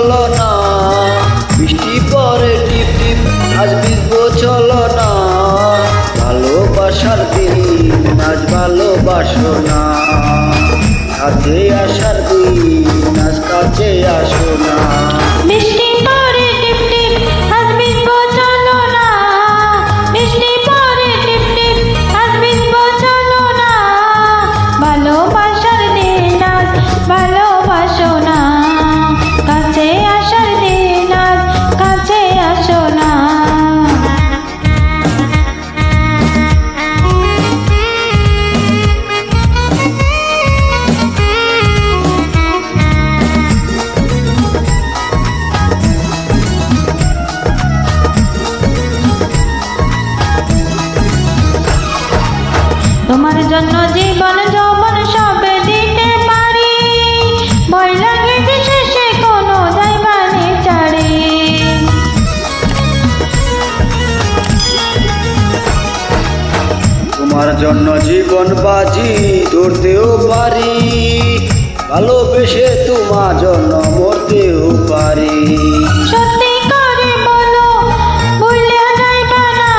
চলো না, বৃষ্টি পরে টিপ টিপ আজ ভিজবো চলো না। ভালোবাসার দিন আজ ভালোবাসো না, কাছে আসার দিন আজ কাছে আসো না। বৃষ্টি পরে টিপ টিপ আজ ভিজবো চলো না, বৃষ্টি পরে টিপ টিপ আজ ভিজবো চলো না। ভালোবাসার দিন আজ ভালোবাসো না, কাছে আসার দিন আজ কাছে আসো না। তোমার জন্য জীবন যৌবন সব দিতে পারি, ভয় লাগে যে শেষে কোনো যাইবানে ছাড়ি। তোমার জন্য জীবন বাজি ধরতেও পারি, ভালোবেসে তোমার জন্য মরতেও পারি। সত্যি করে বলো ভুলে যাইবা না,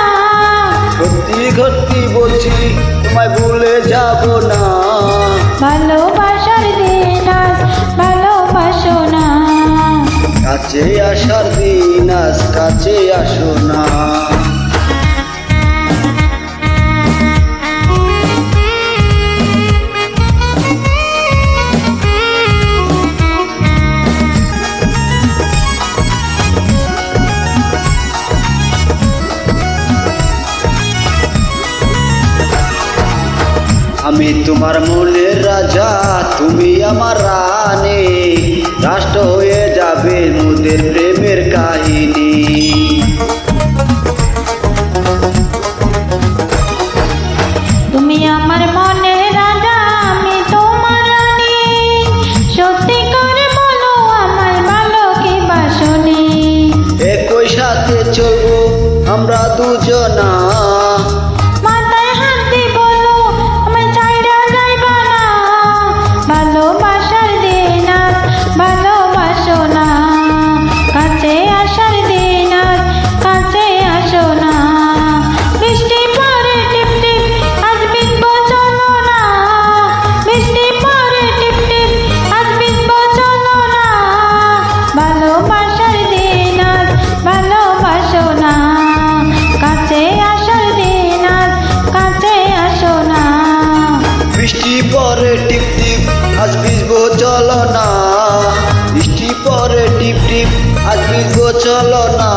সত্যি সত্যি বলছি তোমায় ভুলে যাব না। ভালোবাসার দিন আজ ভালোবাসো না, কাছে আসার দিন আজ কাছে আসো না। আমি তোমার মনের রাজা, তুমি আমার রানী, রাষ্ট্র হয়ে যাবে মোদের প্রেমের কাহিনী। তুমি আমার মনের রাজা, আমি তোমার রানী। সত্যি করে বলো আমার ভালো কি বাসনি। একই সাথে চলবো আমরা দুজনা, মাথায় হাত দিয়ে বলো আমায় ছাইড়া যাইবা না। ভালোবাসার দিন আজ ভালোবাসো না, কাছে আসার দিন আজ কাছে আসো না। বৃষ্টি পরে টিপ টিপ আজ ভিজবো চলো না, বৃষ্টি পরে টিপ টিপ আজ ভিজবো চলো না। ভালোবাসার দিন আজ ভালোবাসো না, কাছে আসার দিন আজ কাছে আসো না। বৃষ্টি পরে টিপ টিপ আজ ভিজবো চলো না, বৃষ্টি পরে টিপ টিপ আজ ভিজবো চলো না।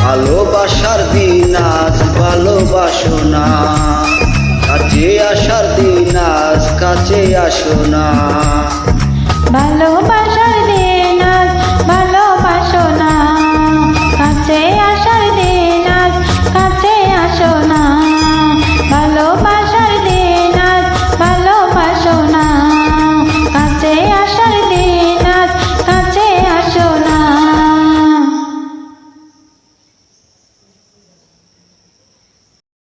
ভালোবাসার দিন আজ ভালোবাসো না, কাছে আসার দিন আজ কাছে আসো না। ভালোবাসার